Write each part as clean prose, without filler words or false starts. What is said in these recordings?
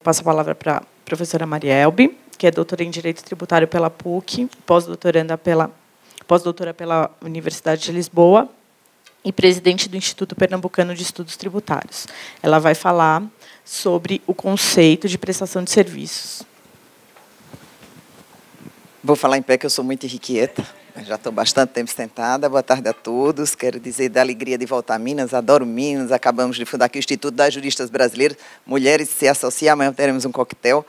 passo a palavra para a professora Marielbe, que é doutora em Direito Tributário pela PUC, pós-doutora pela Universidade de Lisboa e presidente do Instituto Pernambucano de Estudos Tributários. Ela vai falar sobre o conceito de prestação de serviços. Vou falar em pé, que eu sou muito irrequieta. Já estou bastante tempo sentada. Boa tarde a todos. Quero dizer da alegria de voltar a Minas. Adoro Minas. Acabamos de fundar aqui o Instituto das Juristas Brasileiras. Mulheres se associam. Amanhã teremos um coquetel.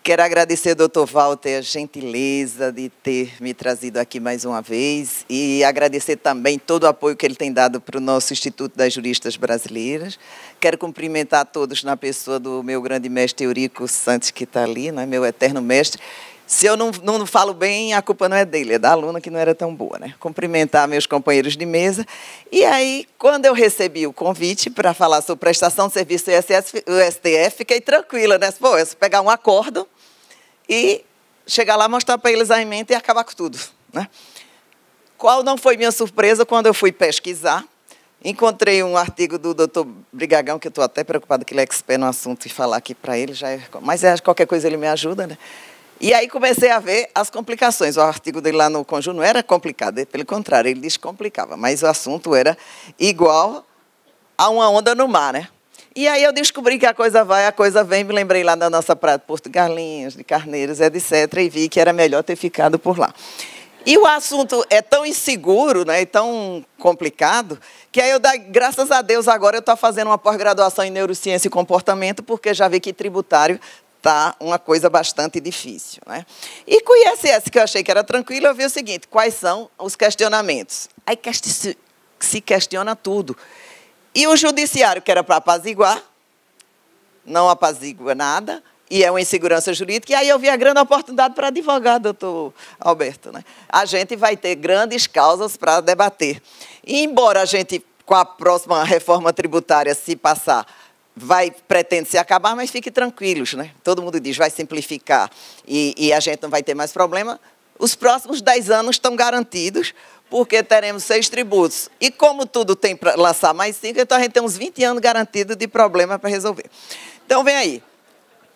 Quero agradecer ao doutor Walter a gentileza de ter me trazido aqui mais uma vez e agradecer também todo o apoio que ele tem dado para o nosso Instituto das Juristas Brasileiras. Quero cumprimentar a todos na pessoa do meu grande mestre Eurico Santos, que está ali, né, meu eterno mestre. Se eu não falo bem, a culpa não é dele, é da aluna que não era tão boa, né? Cumprimentar meus companheiros de mesa. E aí, quando eu recebi o convite para falar sobre prestação de serviço do STF, fiquei tranquila, né? Pô, eu pegar um acordo e chegar lá, mostrar para eles a emenda e acabar com tudo, né? Qual não foi minha surpresa quando eu fui pesquisar? Encontrei um artigo do doutor Brigagão, que eu estou até preocupada que ele é expert no assunto e falar aqui para ele, mas qualquer coisa ele me ajuda, né? E aí comecei a ver as complicações. O artigo dele lá no Conjunto não era complicado, pelo contrário, ele descomplicava, mas o assunto era igual a uma onda no mar, né? E aí eu descobri que a coisa vai, a coisa vem, me lembrei lá da nossa praia de Porto Galinhas, de Carneiros, etc., e vi que era melhor ter ficado por lá. E o assunto é tão inseguro, né, e tão complicado, que aí graças a Deus, agora eu estou fazendo uma pós-graduação em Neurociência e Comportamento, porque já vi que tributário está uma coisa bastante difícil, né? E com o ISS, que eu achei que era tranquilo, eu vi o seguinte: quais são os questionamentos? Aí se questiona tudo. E o judiciário, que era para apaziguar, não apazigua nada, e é uma insegurança jurídica. E aí eu vi a grande oportunidade para advogar, doutor Alberto, né? A gente vai ter grandes causas para debater. E embora a gente, com a próxima reforma tributária, se passar, pretende se acabar, mas fiquem tranquilos, né? Todo mundo diz, vai simplificar e a gente não vai ter mais problema. Os próximos 10 anos estão garantidos, porque teremos 6 tributos. E como tudo tem para lançar mais 5, então a gente tem uns 20 anos garantidos de problema para resolver. Então, vem aí.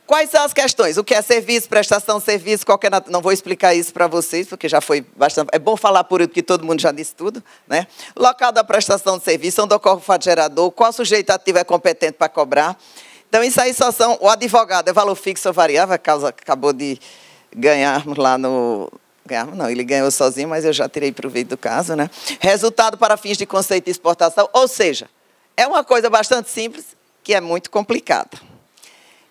Quais são as questões? O que é serviço, prestação de serviço, não vou explicar isso para vocês, porque já foi bastante... É bom falar por isso, porque todo mundo já disse tudo, né? Local da prestação de serviço, onde ocorre o fato gerador, qual sujeito ativo é competente para cobrar. Então, isso aí só são... O advogado é valor fixo ou variável, a causa acabou de ganharmos lá no... Ganharmos não, ele ganhou sozinho, mas eu já tirei proveito do caso, né? Resultado para fins de conceito de exportação, ou seja, é uma coisa bastante simples, que é muito complicada.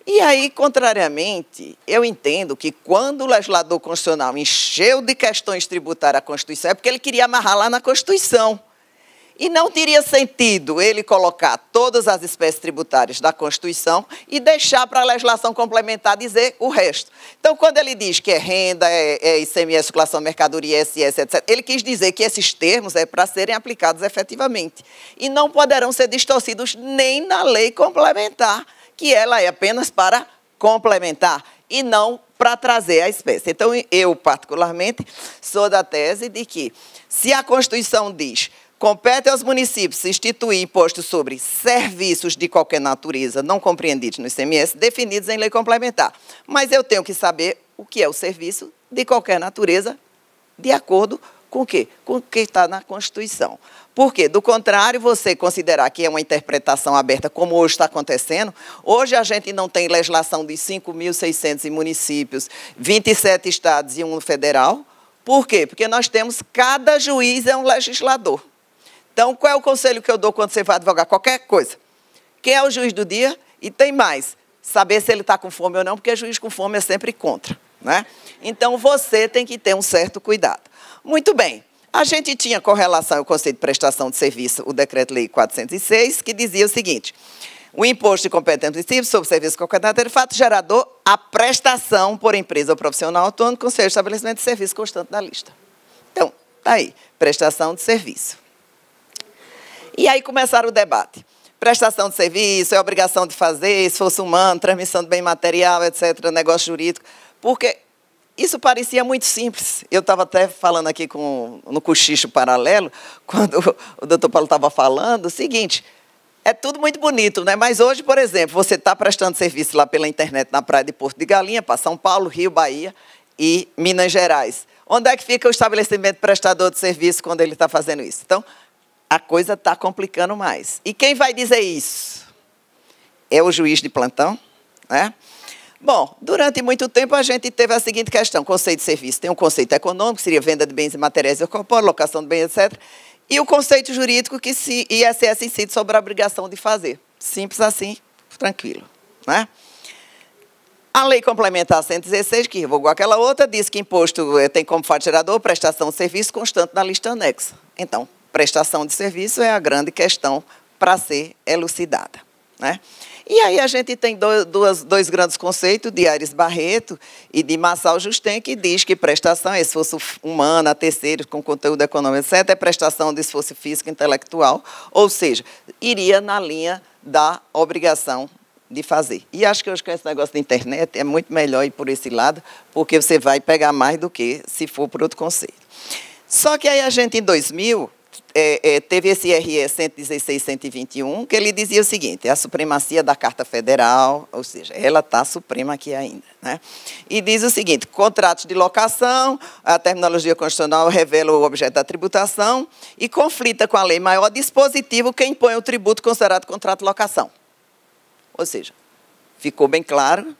E aí, contrariamente, eu entendo que quando o legislador constitucional encheu de questões tributárias a Constituição, é porque ele queria amarrar lá na Constituição. E não teria sentido ele colocar todas as espécies tributárias da Constituição e deixar para a legislação complementar dizer o resto. Então, quando ele diz que é renda, é ICMS, circulação de mercadoria, ISS, etc., ele quis dizer que esses termos é para serem aplicados efetivamente. E não poderão ser distorcidos nem na lei complementar, que ela é apenas para complementar e não para trazer a espécie. Então, eu, particularmente, sou da tese de que, se a Constituição diz compete aos municípios instituir imposto sobre serviços de qualquer natureza não compreendidos no ICMS, definidos em lei complementar. Mas eu tenho que saber o que é o serviço de qualquer natureza, de acordo com o quê? Com o que está na Constituição. Por quê? Do contrário, você considerar que é uma interpretação aberta, como hoje está acontecendo, hoje a gente não tem legislação de 5.600 municípios, 27 estados e um federal. Por quê? Porque nós temos, cada juiz é um legislador. Então, qual é o conselho que eu dou quando você vai advogar qualquer coisa? Quem é o juiz do dia? E tem mais, saber se ele está com fome ou não, porque juiz com fome é sempre contra, né? Então, você tem que ter um certo cuidado. Muito bem. A gente tinha, com relação ao conceito de prestação de serviço, o Decreto-Lei 406, que dizia o seguinte: o imposto de competência do município sobre serviço de qualquer natureza, fato gerador, a prestação por empresa ou profissional autônomo com seu estabelecimento de serviço constante da lista. Então, está aí, prestação de serviço. E aí começaram o debate. Prestação de serviço, é obrigação de fazer, esforço humano, transmissão de bem material, etc., negócio jurídico, porque isso parecia muito simples. Eu estava até falando aqui no cochicho paralelo, quando o doutor Paulo estava falando, o seguinte: É tudo muito bonito, né? Mas hoje, por exemplo, você está prestando serviço lá pela internet na praia de Porto de Galinha, para São Paulo, Rio, Bahia e Minas Gerais. Onde é que fica o estabelecimento prestador de serviço quando ele está fazendo isso? Então, a coisa está complicando mais. E quem vai dizer isso? É o juiz de plantão, né? Bom, durante muito tempo a gente teve a seguinte questão, conceito de serviço. Tem um conceito econômico, que seria venda de bens e materiais e corpóreos, locação de bens, etc., e o conceito jurídico que ISS incide sobre a obrigação de fazer. Simples assim, tranquilo, né? A lei complementar 116, que revogou aquela outra, diz que imposto tem como fato gerador prestação de serviço constante na lista anexa. Então, prestação de serviço é a grande questão para ser elucidada, né? E aí a gente tem dois grandes conceitos, de Aires Barreto e de Massal Justem, que diz que prestação é esforço humano, a terceiros, com conteúdo econômico, etc., é prestação de esforço físico e intelectual, ou seja, iria na linha da obrigação de fazer. E acho que hoje com esse negócio da internet é muito melhor ir por esse lado, porque você vai pegar mais do que se for por outro conceito. Só que aí a gente, em 2000... teve esse RE 116-121, que ele dizia o seguinte, é a supremacia da Carta Federal, ou seja, ela está suprema aqui ainda, né? E diz o seguinte, contratos de locação, a terminologia constitucional revela o objeto da tributação e conflita com a lei maior dispositivo que impõe o tributo considerado contrato de locação. Ou seja, ficou bem claro,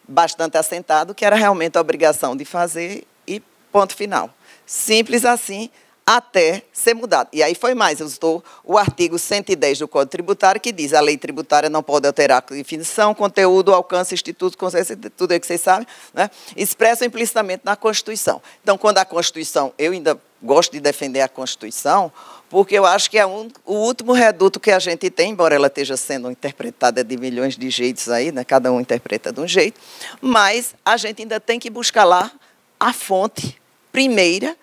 bastante assentado, que era realmente a obrigação de fazer e ponto final. Simples assim, até ser mudado. E aí foi mais, eu estou o artigo 110 do Código Tributário, que diz a lei tributária não pode alterar a definição, conteúdo, alcance, instituto, conceito, tudo aí que vocês sabem, né? Expressa implicitamente na Constituição. Então, quando a Constituição, eu ainda gosto de defender a Constituição, porque eu acho que é o último reduto que a gente tem, embora ela esteja sendo interpretada de milhões de jeitos aí, né? Cada um interpreta de um jeito, mas a gente ainda tem que buscar lá a fonte primeira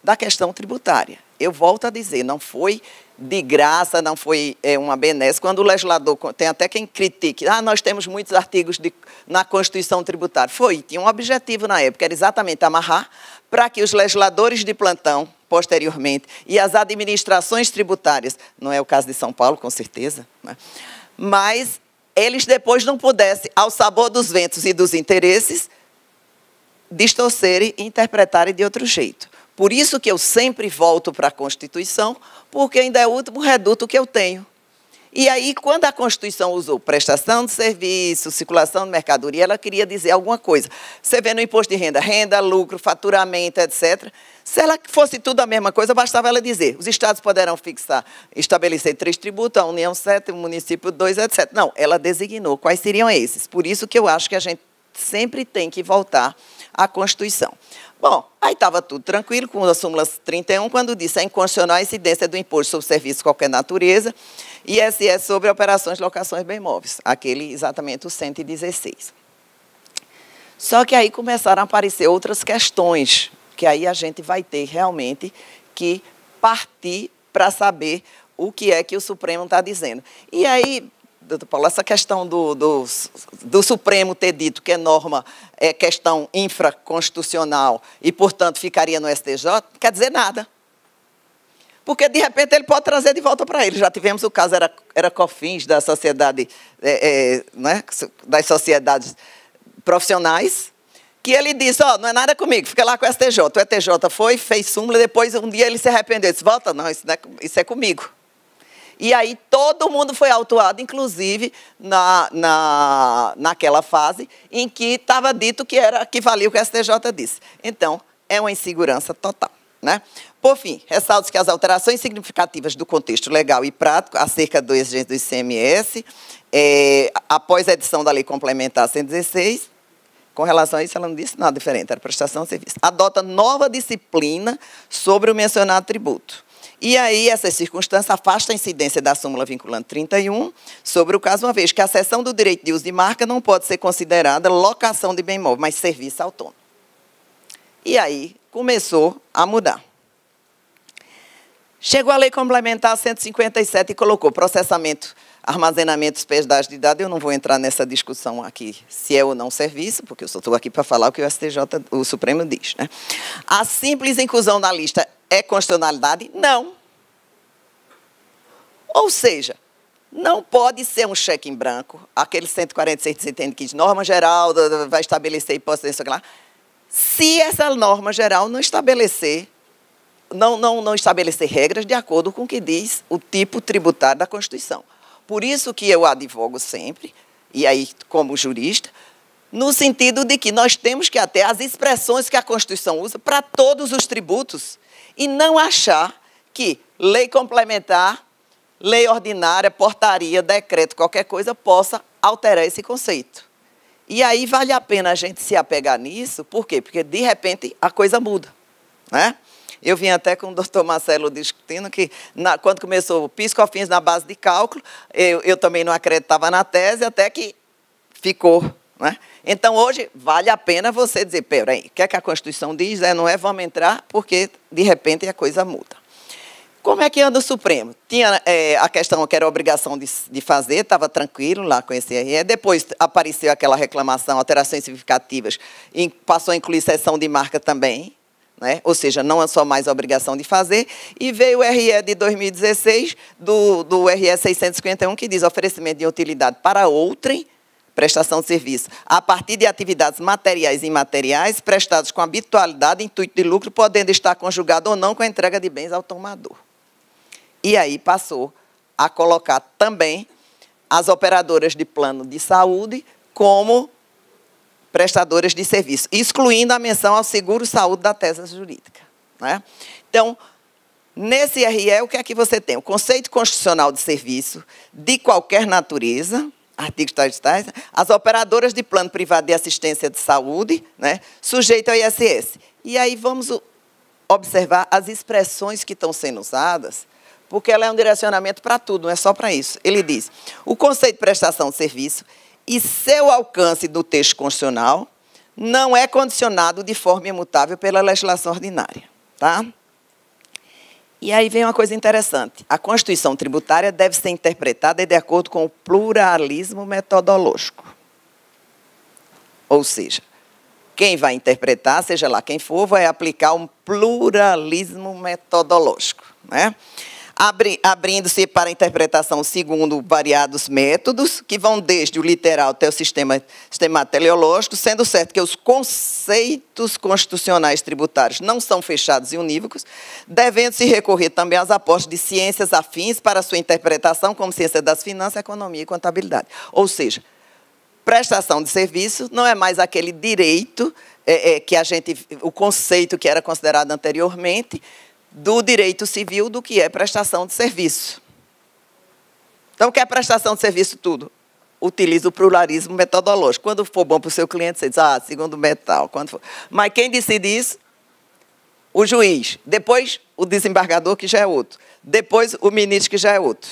da questão tributária. Eu volto a dizer, não foi de graça, não foi uma benesse. Quando o legislador, tem até quem critique, nós temos muitos artigos na Constituição tributária. Tinha um objetivo na época, era exatamente amarrar para que os legisladores de plantão, posteriormente, e as administrações tributárias, não é o caso de São Paulo, com certeza, né? Mas eles depois não pudessem, ao sabor dos ventos e dos interesses, distorcerem e interpretarem de outro jeito. Por isso que eu sempre volto para a Constituição, porque ainda é o último reduto que eu tenho. E aí, quando a Constituição usou prestação de serviço, circulação de mercadoria, ela queria dizer alguma coisa. Você vê no imposto de renda, renda, lucro, faturamento, etc. Se ela fosse tudo a mesma coisa, bastava ela dizer, os estados poderão estabelecer 3 tributos, a União 7, o município 2, etc. Não, ela designou quais seriam esses. Por isso que eu acho que a gente sempre tem que voltar à Constituição. Bom, aí estava tudo tranquilo com a súmula 31, quando disse a inconstitucional a incidência do imposto sobre serviço de qualquer natureza, ISS sobre operações de locações de bem imóveis, aquele exatamente o 116. Só que aí começaram a aparecer outras questões, que aí a gente vai ter realmente que partir para saber o que é que o Supremo está dizendo. E aí, doutor Paulo, essa questão do Supremo ter dito que a norma é questão infraconstitucional e, portanto, ficaria no STJ, não quer dizer nada. Porque, de repente, ele pode trazer de volta para ele. Já tivemos o caso, era COFINS, da sociedade, né, das sociedades profissionais, que ele disse, não é nada comigo, fica lá com o STJ. O STJ fez súmula, depois, um dia, ele se arrependeu. Disse, volta, não, isso é comigo. E aí todo mundo foi autuado, inclusive naquela fase em que estava dito que valia o que o STJ disse. Então, é uma insegurança total, né? Por fim, ressalto que as alterações significativas do contexto legal e prático acerca do exigente do ICMS, após a edição da Lei Complementar 116, com relação a isso, ela não disse nada diferente, era prestação de serviço. Adota nova disciplina sobre o mencionado tributo. E aí, essa circunstância afasta a incidência da súmula vinculante 31 sobre o caso, uma vez que a cessão do direito de uso de marca não pode ser considerada locação de bem imóvel, mas serviço autônomo. E aí, começou a mudar. Chegou a Lei Complementar 157 e colocou processamento, armazenamento dos pedaços de dados. Eu não vou entrar nessa discussão aqui, se é ou não serviço, porque eu só estou aqui para falar o que o Supremo diz, né? A simples inclusão na lista é constitucionalidade? Não. Ou seja, não pode ser um cheque em branco, aquele 146 que você entende que diz norma geral, vai estabelecer hipótese, lá. Se essa norma geral não estabelecer, não estabelecer regras de acordo com o que diz o tipo tributário da Constituição. Por isso que eu advogo sempre, e aí como jurista, no sentido de que nós temos que até as expressões que a Constituição usa para todos os tributos e não achar que lei complementar, lei ordinária, portaria, decreto, qualquer coisa possa alterar esse conceito. E aí vale a pena a gente se apegar nisso, por quê? Porque, de repente, a coisa muda, né? Eu vim até com o doutor Marcelo discutindo que, quando começou o PIS/COFINS na base de cálculo, eu também não acreditava na tese, até que ficou, né? Então, hoje, vale a pena você dizer, peraí, o que é que a Constituição diz? Não é, vamos entrar, porque, de repente, a coisa muda. Como é que anda o Supremo? Tinha a questão que era a obrigação de fazer, estava tranquilo lá com esse RE. Depois apareceu aquela reclamação, alterações significativas, e passou a incluir cessão de marca também, né? Ou seja, não é só mais a obrigação de fazer. E veio o RE de 2016, do RE 651, que diz oferecimento de utilidade para outrem, prestação de serviço, a partir de atividades materiais e imateriais prestados com habitualidade, intuito de lucro, podendo estar conjugado ou não com a entrega de bens ao tomador. E aí passou a colocar também as operadoras de plano de saúde como prestadoras de serviço, excluindo a menção ao seguro-saúde da tese jurídica, né? Então, nesse RE, o que é que você tem? O conceito constitucional de serviço de qualquer natureza, artigos tais, as operadoras de plano privado de assistência de saúde, né, sujeito ao ISS. E aí vamos observar as expressões que estão sendo usadas, porque ela é um direcionamento para tudo, não é só para isso. Ele diz, o conceito de prestação de serviço e seu alcance do texto constitucional não é condicionado de forma imutável pela legislação ordinária, tá? E aí vem uma coisa interessante. A Constituição tributária deve ser interpretada de acordo com o pluralismo metodológico. Ou seja, quem vai interpretar, seja lá quem for, vai aplicar um pluralismo metodológico, né? Abrindo-se para a interpretação segundo variados métodos, que vão desde o literal até o sistema teleológico, sendo certo que os conceitos constitucionais tributários não são fechados e unívocos, devendo-se recorrer também às apostas de ciências afins para sua interpretação, como ciência das finanças, economia e contabilidade. Ou seja, prestação de serviço não é mais aquele direito o conceito que era considerado anteriormente, do direito civil do que é prestação de serviço. Então, o que é prestação de serviço? Tudo. Utiliza o pluralismo metodológico. Quando for bom para o seu cliente, você diz, segundo metal. Quando for. Mas quem decide isso? O juiz. Depois, o desembargador, que já é outro. Depois, o ministro, que já é outro,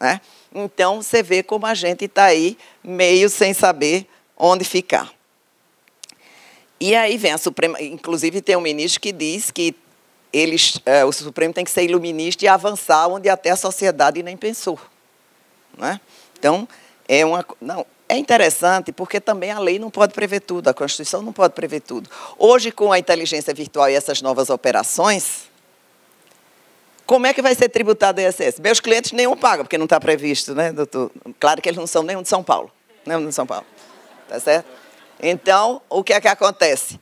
né? Então, você vê como a gente está aí meio sem saber onde ficar. E aí vem a Suprema... Inclusive, tem um ministro que diz que o Supremo tem que ser iluminista e avançar onde até a sociedade nem pensou, né? Então, é interessante, porque também a lei não pode prever tudo, a Constituição não pode prever tudo. Hoje, com a inteligência virtual e essas novas operações, como é que vai ser tributado o ISS? Meus clientes nenhum pagam, porque não está previsto, né, doutor? Claro que eles não são nenhum de São Paulo, nenhum de São Paulo, tá certo? Então, o que é que acontece?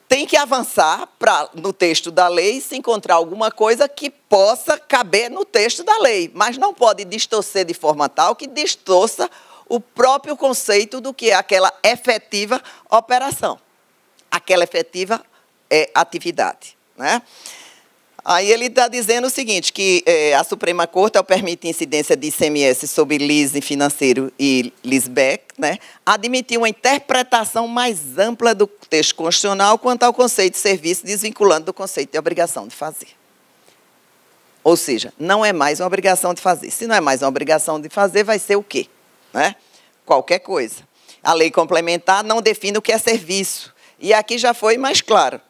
Tem que avançar no texto da lei, se encontrar alguma coisa que possa caber no texto da lei, mas não pode distorcer de forma tal que distorça o próprio conceito do que é aquela efetiva operação, aquela efetiva atividade, né? Aí ele está dizendo o seguinte, que a Suprema Corte, ao permitir incidência de ICMS sobre leasing financeiro e leaseback, né, admitiu uma interpretação mais ampla do texto constitucional quanto ao conceito de serviço, desvinculando do conceito de obrigação de fazer. Ou seja, não é mais uma obrigação de fazer. Se não é mais uma obrigação de fazer, vai ser o quê? Né? Qualquer coisa. A lei complementar não define o que é serviço. E aqui já foi mais claro.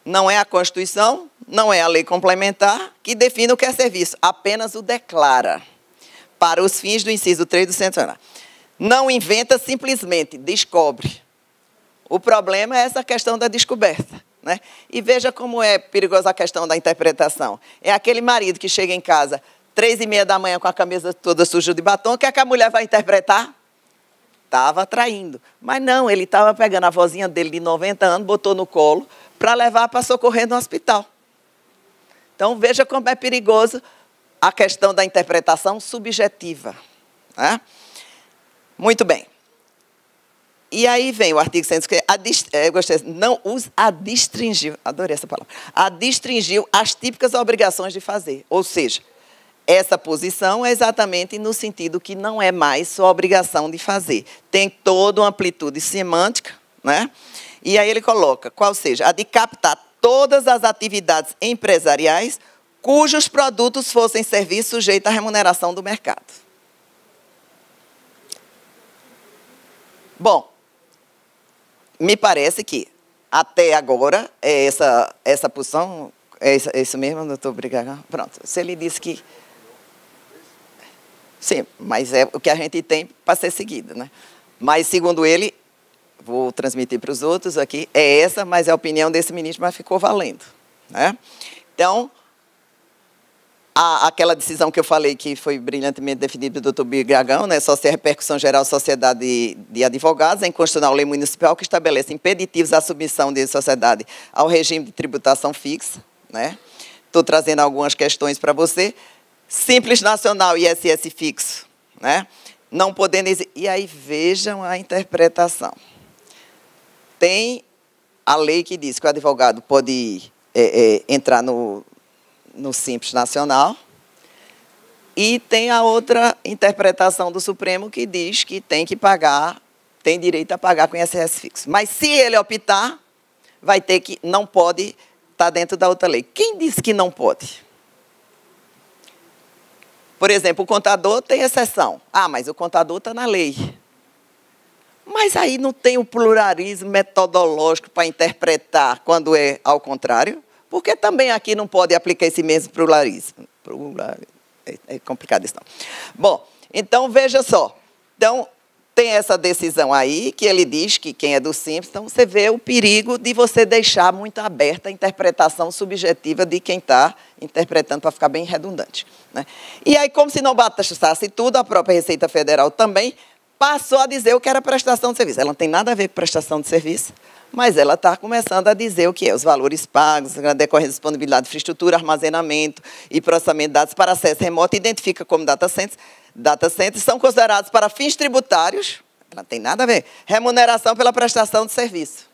Não é a Constituição, não é a lei complementar que define o que é serviço, apenas o declara, para os fins do inciso 3 do Centro. Não inventa, simplesmente descobre. O problema é essa questão da descoberta, né? E veja como é perigosa a questão da interpretação. É aquele marido que chega em casa, 3h30 da manhã com a camisa toda suja de batom, o que é que a mulher vai interpretar? Estava traindo. Mas não, ele estava pegando a vozinha dele de 90 anos, botou no colo, para levar para socorrer no hospital. Então, veja como é perigoso a questão da interpretação subjetiva. Né? Muito bem. E aí vem o artigo 150, eu gostei, não usa, adstringiu, adorei essa palavra, adstringiu as típicas obrigações de fazer. Ou seja, essa posição é exatamente no sentido que não é mais sua obrigação de fazer. Tem toda uma amplitude semântica, né? E aí ele coloca, qual seja, a de captar todas as atividades empresariais cujos produtos fossem serviços sujeitos à remuneração do mercado. Bom, me parece que, até agora, essa posição, é isso mesmo, doutor Brigagão? Pronto, se ele disse que... Sim, mas é o que a gente tem para ser seguido, né? Mas, segundo ele, vou transmitir para os outros aqui, é essa, mas é a opinião desse ministro, mas ficou valendo. Né? Então, aquela decisão que eu falei que foi brilhantemente definida pelo doutor Brigagão, né, só se a repercussão geral sociedade de advogados, é inconstitucional a lei municipal que estabelece impeditivos à submissão de sociedade ao regime de tributação fixa. Né? Estou trazendo algumas questões para você. Simples Nacional e ISS fixo. Né? Não podendo... E aí, vejam a interpretação. Tem a lei que diz que o advogado pode entrar no Simples Nacional, e tem a outra interpretação do Supremo que diz que tem que pagar, tem direito a pagar com ISS fixo. Mas se ele optar, vai ter que, não pode estar dentro da outra lei. Quem disse que não pode? Por exemplo, o contador tem exceção. Ah, mas o contador está na lei. Mas aí não tem o pluralismo metodológico para interpretar quando é ao contrário? Porque também aqui não pode aplicar esse mesmo pluralismo. É complicado isso, não. Bom, então, veja só. Então, tem essa decisão aí, que ele diz que quem é do Simples, então você vê o perigo de você deixar muito aberta a interpretação subjetiva de quem está interpretando, para ficar bem redundante. Né? E aí, como se não bastasse tudo, a própria Receita Federal também passou a dizer o que era prestação de serviço. Ela não tem nada a ver com prestação de serviço, mas ela está começando a dizer o que é os valores pagos, a decorrência de disponibilidade de infraestrutura, armazenamento e processamento de dados para acesso remoto, identifica como data centers, são considerados para fins tributários, não tem nada a ver, remuneração pela prestação de serviço.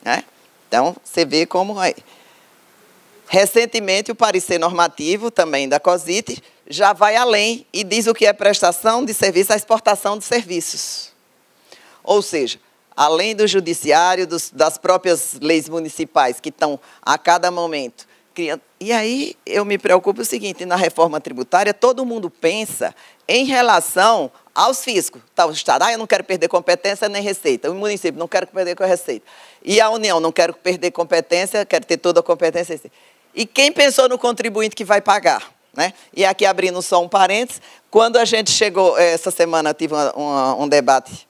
Né? Então, você vê como é. Recentemente, o parecer normativo também da COSIT já vai além e diz o que é prestação de serviço, a exportação de serviços. Ou seja, além do judiciário, das próprias leis municipais que estão a cada momento criando. E aí eu me preocupo o seguinte, na reforma tributária, todo mundo pensa em relação aos fiscos. Tá, o Estado, eu não quero perder competência nem receita. O município, não quero perder com a receita. E a União, não quero perder competência, quero ter toda a competência. E quem pensou no contribuinte que vai pagar? Né? E aqui, abrindo só um parênteses, quando a gente chegou, essa semana tive um debate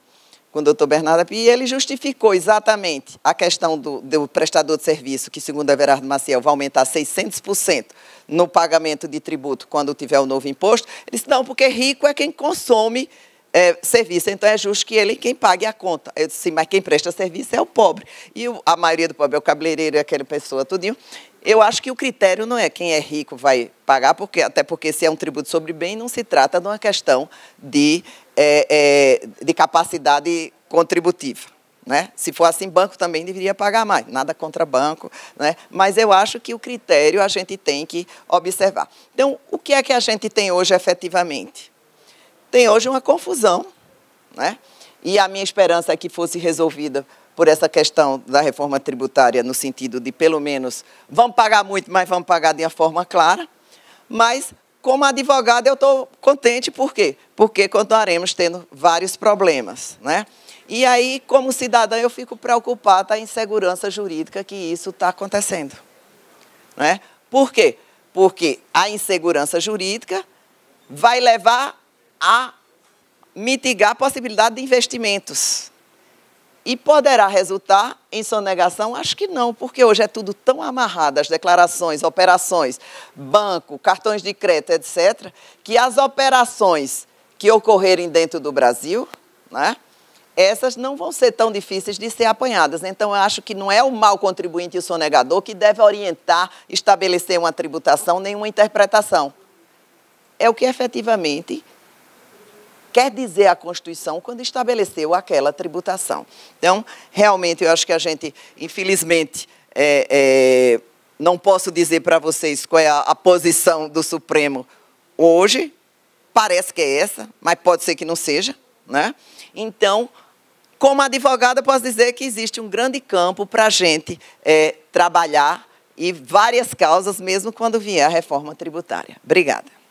com o doutor Bernardo, e ele justificou exatamente a questão do prestador de serviço, que, segundo o Everardo Maciel, vai aumentar 600% no pagamento de tributo quando tiver o novo imposto. Ele disse, não, porque rico é quem consome serviço, então é justo que ele quem pague a conta. Eu disse, mas quem presta serviço é o pobre. E a maioria do pobre é o cabeleireiro, é aquela pessoa, tudinho. Eu acho que o critério não é quem é rico vai pagar, até porque se é um tributo sobre bem, não se trata de uma questão de capacidade contributiva. Né? Se for assim, banco também deveria pagar mais, nada contra banco, né? Mas eu acho que o critério a gente tem que observar. Então, o que é que a gente tem hoje efetivamente? Tem hoje uma confusão, né? E a minha esperança é que fosse resolvida por essa questão da reforma tributária, no sentido de, pelo menos, vamos pagar muito, mas vamos pagar de uma forma clara. Mas, como advogado, eu estou contente, por quê? Porque continuaremos tendo vários problemas. Né? E aí, como cidadã, eu fico preocupada com a insegurança jurídica que isso está acontecendo. Né? Por quê? Porque a insegurança jurídica vai levar a mitigar a possibilidade de investimentos. E poderá resultar em sonegação? Acho que não, porque hoje é tudo tão amarrado, as declarações, operações, banco, cartões de crédito, etc., que as operações que ocorrerem dentro do Brasil, né, essas não vão ser tão difíceis de ser apanhadas. Então, eu acho que não é o mau contribuinte e o sonegador que deve orientar, estabelecer uma tributação, nem uma interpretação. É o que efetivamente quer dizer a Constituição quando estabeleceu aquela tributação. Então, realmente, eu acho que a gente, infelizmente, não posso dizer para vocês qual é a posição do Supremo hoje, parece que é essa, mas pode ser que não seja, né? Então, como advogada, posso dizer que existe um grande campo para a gente trabalhar e várias causas, mesmo quando vier a reforma tributária. Obrigada.